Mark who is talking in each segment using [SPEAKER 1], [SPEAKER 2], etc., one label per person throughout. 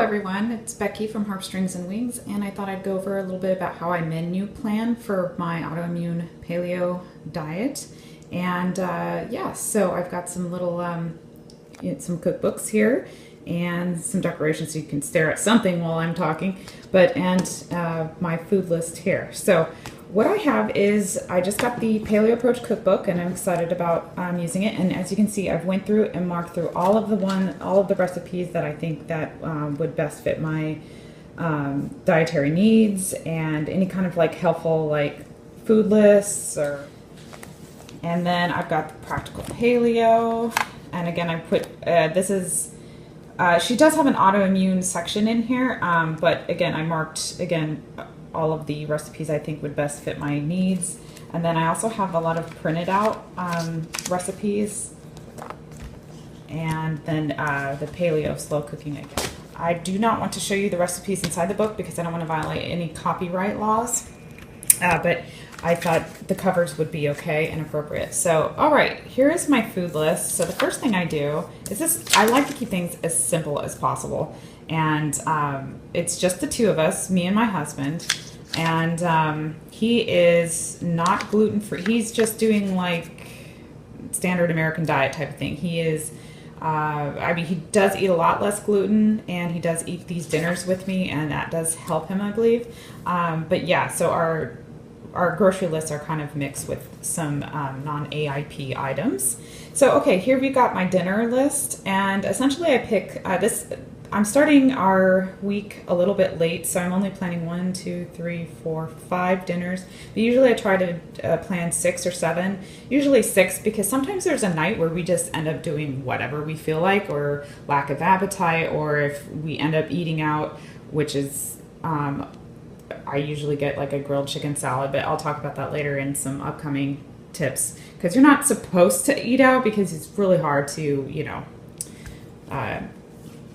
[SPEAKER 1] everyone, it's Becky from Harpstrings and Wings, and I thought I'd go over a little bit about how I menu plan for my autoimmune paleo diet. And yeah, so I've got some little some cookbooks here and some decorations so you can stare at something while I'm talking, and my food list here. So what I have is I just got the Paleo Approach cookbook, and I'm excited about using it. And as you can see, I've went through and marked through all of the recipes that I think that would best fit my dietary needs and any kind of like helpful like food lists. And then I've got the Practical Paleo, and again I put this is. She does have an autoimmune section in here, but again I marked all of the recipes I think would best fit my needs. And then I also have a lot of printed out recipes, and then the paleo slow cooking again. I do not want to show you the recipes inside the book because I don't want to violate any copyright laws, but I thought the covers would be okay and appropriate. So all right, here is my food list. So the first thing I do is I like to keep things as simple as possible. And it's just the two of us, me and my husband, and he is not gluten-free. He's just doing like standard American diet type of thing. He is, I mean, he does eat a lot less gluten, and he does eat these dinners with me, and that does help him, I believe. But yeah, so our grocery lists are kind of mixed with some non-AIP items. So okay, here we got my dinner list, and essentially I pick this. I'm starting our week a little bit late, so I'm only planning 1, 2, 3, 4, 5 dinners. But usually I try to plan 6 or 7, usually 6, because sometimes there's a night where we just end up doing whatever we feel like, or lack of appetite, or if we end up eating out, which is, I usually get like a grilled chicken salad, but I'll talk about that later in some upcoming tips, because you're not supposed to eat out because it's really hard to, you know,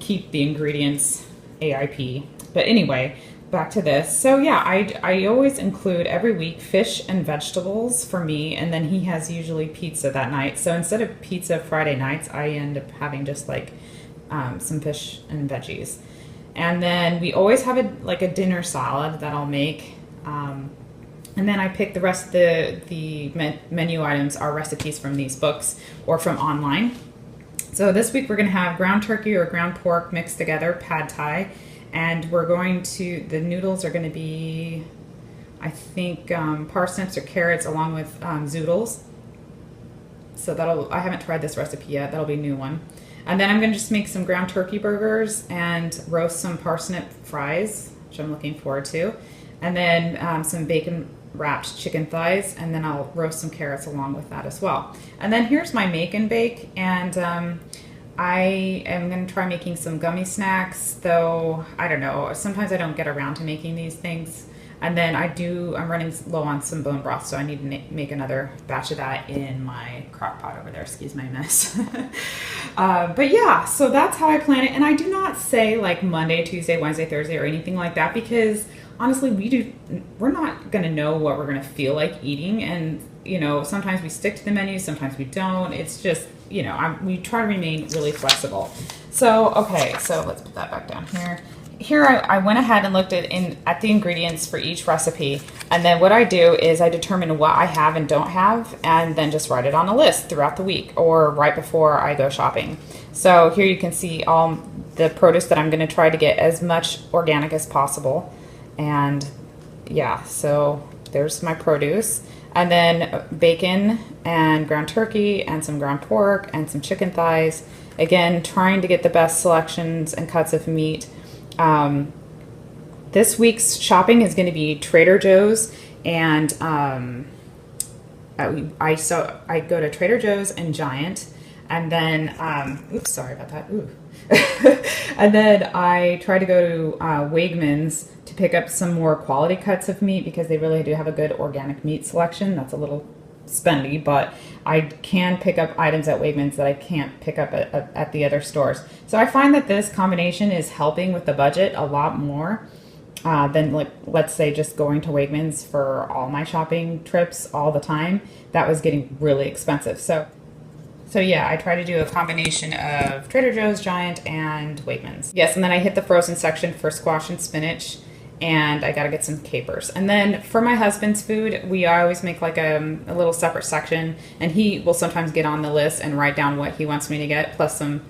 [SPEAKER 1] keep the ingredients AIP. But anyway, back to this. So yeah, I always include every week fish and vegetables for me, and then he has usually pizza that night. So instead of pizza Friday nights, I end up having just like some fish and veggies. And then we always have a dinner salad that I'll make. And then I pick the rest of the menu items are recipes from these books or from online. So this week we're going to have ground turkey or ground pork mixed together, pad thai, and the noodles are going to be, I think, parsnips or carrots along with zoodles. So I haven't tried this recipe yet, that'll be a new one. And then I'm going to just make some ground turkey burgers and roast some parsnip fries, which I'm looking forward to, and then some bacon wrapped chicken thighs, and then I'll roast some carrots along with that as well. And then here's my make and bake, and I am going to try making some gummy snacks, though I don't know, sometimes I don't get around to making these things. And then I'm running low on some bone broth, so I need to make another batch of that in my crock pot over there. Excuse my mess. But yeah, so that's how I plan it. And I do not say like Monday, Tuesday, Wednesday, Thursday, or anything like that, because honestly, we're not going to know what we're going to feel like eating. And, you know, sometimes we stick to the menu, sometimes we don't. It's just, you know, we try to remain really flexible. So, okay, so let's put that back down here. Here I went ahead and looked at the ingredients for each recipe, and then what I do is I determine what I have and don't have, and then just write it on a list throughout the week or right before I go shopping. So here you can see all the produce that I'm going to try to get as much organic as possible. And yeah, so there's my produce, and then bacon and ground turkey and some ground pork and some chicken thighs. Again, trying to get the best selections and cuts of meat. This week's shopping is going to be Trader Joe's, and I go to Trader Joe's and Giant, and then oops, sorry about that. Ooh. And then I try to go to Wegmans to pick up some more quality cuts of meat, because they really do have a good organic meat selection. That's a little spendy, but I can pick up items at Wegmans that I can't pick up at the other stores. So I find that this combination is helping with the budget a lot more than, like, let's say just going to Wegmans for all my shopping trips all the time. That was getting really expensive. So So yeah, I try to do a combination of Trader Joe's, Giant, and Wegmans. Yes, and then I hit the frozen section for squash and spinach, and I gotta get some capers. And then for my husband's food, we always make like a little separate section, and he will sometimes get on the list and write down what he wants me to get, plus some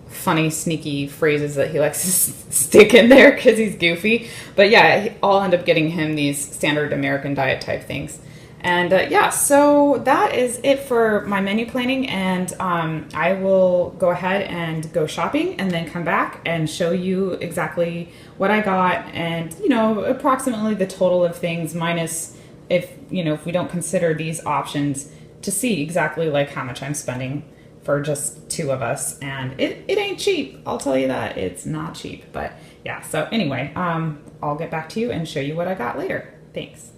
[SPEAKER 1] funny, sneaky phrases that he likes to stick in there because he's goofy. But yeah, I'll end up getting him these standard American diet type things. And yeah, so that is it for my menu planning, and I will go ahead and go shopping and then come back and show you exactly what I got and, you know, approximately the total of things minus if, you know, if we don't consider these options, to see exactly like how much I'm spending for just two of us. And it ain't cheap, I'll tell you that. It's not cheap. But yeah, so anyway, I'll get back to you and show you what I got later. Thanks.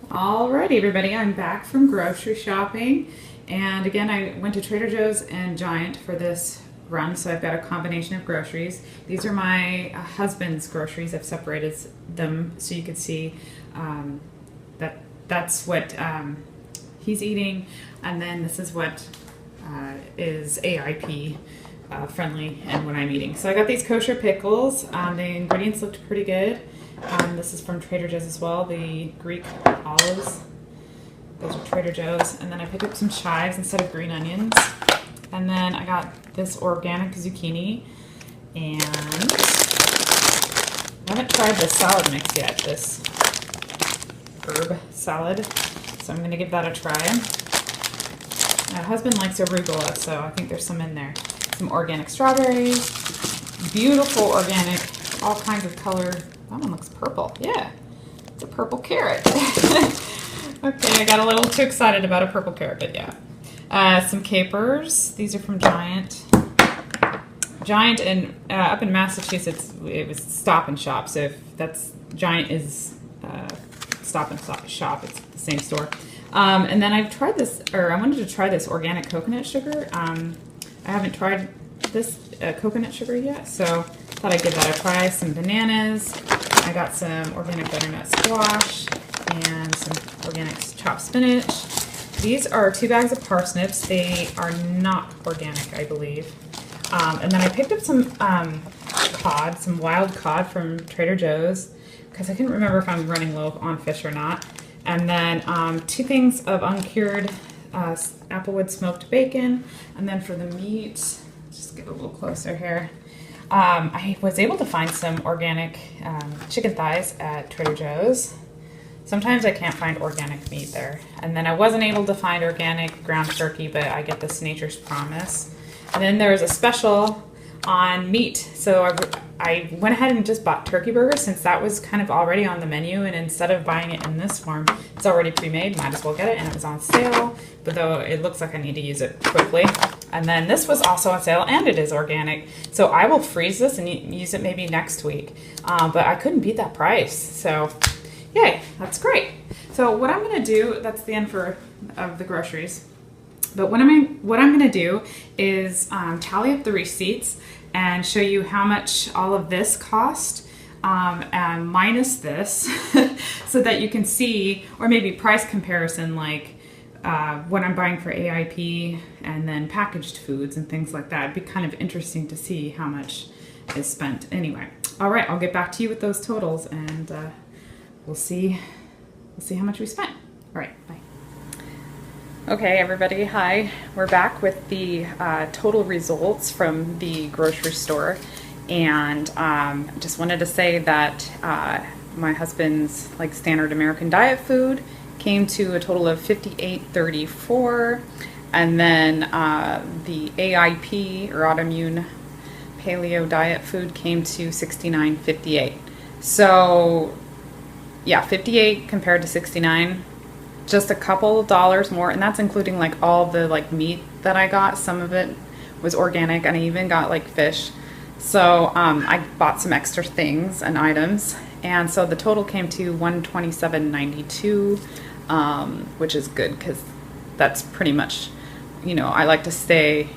[SPEAKER 1] Alrighty, everybody, I'm back from grocery shopping, and again I went to Trader Joe's and Giant for this run, so I've got a combination of groceries. These are my husband's groceries. I've separated them so you could see that's what he's eating, and then this is what is AIP friendly and what I'm eating. So I got these kosher pickles. The ingredients looked pretty good. This is from Trader Joe's as well, the Greek olives. Those are Trader Joe's. And then I picked up some chives instead of green onions. And then I got this organic zucchini. And I haven't tried the salad mix yet, this herb salad. So I'm going to give that a try. My husband likes arugula, so I think there's some in there. Some organic strawberries. Beautiful organic, all kinds of color. That one looks purple. Yeah, it's a purple carrot. Okay, I got a little too excited about a purple carrot, but yeah. Some capers. These are from Giant. Giant, and up in Massachusetts, it was Stop and Shop. So if that's Giant is Stop and Shop, it's the same store. And then I've tried this, or I wanted to try this organic coconut sugar. I haven't tried this coconut sugar yet, so thought I'd give that a try. Some bananas. I got some organic butternut squash and some organic chopped spinach. These are 2 bags of parsnips. They are not organic, I believe. And then I picked up some cod, some wild cod from Trader Joe's, because I couldn't remember if I'm running low on fish or not. And then 2 things of uncured applewood smoked bacon. And then for the meat, just get a little closer here. I was able to find some organic chicken thighs at Trader Joe's. Sometimes I can't find organic meat there. And then I wasn't able to find organic ground turkey, but I get this Nature's Promise. And then there was a special on meat. So I went ahead and just bought turkey burgers since that was kind of already on the menu. And instead of buying it in this form, it's already pre-made. Might as well get it. And it was on sale, but though it looks like I need to use it quickly. And then this was also on sale, and it is organic. So I will freeze this and use it maybe next week. But I couldn't beat that price. So yay, that's great. So what I'm going to do, that's the end of the groceries. But what I'm going to do is tally up the receipts and show you how much all of this cost and minus this so that you can see, or maybe price comparison, like what I'm buying for AIP and then packaged foods and things like that. It'd be kind of interesting to see how much is spent. Anyway, all right, I'll get back to you with those totals, and we'll see how much we spent. All right, bye. Okay, everybody, hi. We're back with the total results from the grocery store, and just wanted to say that my husband's like standard American diet food came to a total of $58.34, and then the AIP or Autoimmune Paleo diet food came to $69.58. So yeah, 58 compared to 69. Just a couple of dollars more, and that's including like all the like meat that I got. Some of it was organic, and I even got like fish. So I bought some extra things and items, and so the total came to $127.92, which is good because that's pretty much, you know, I like to stay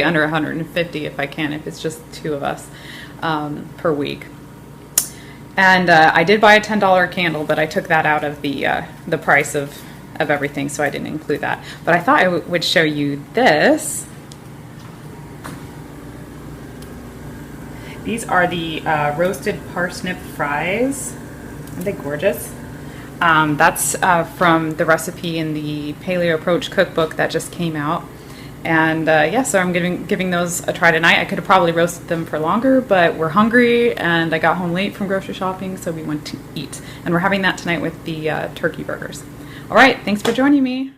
[SPEAKER 1] under 150 if I can, if it's just 2 of us per week. And I did buy a $10 candle, but I took that out of the price of of everything, so I didn't include that. But I thought I would show you this. These are the roasted parsnip fries. Aren't they gorgeous? That's from the recipe in the Paleo Approach cookbook that just came out. And yeah, so I'm giving those a try tonight. I could have probably roasted them for longer, but we're hungry and I got home late from grocery shopping, so we went to eat. And we're having that tonight with the turkey burgers. All right, thanks for joining me.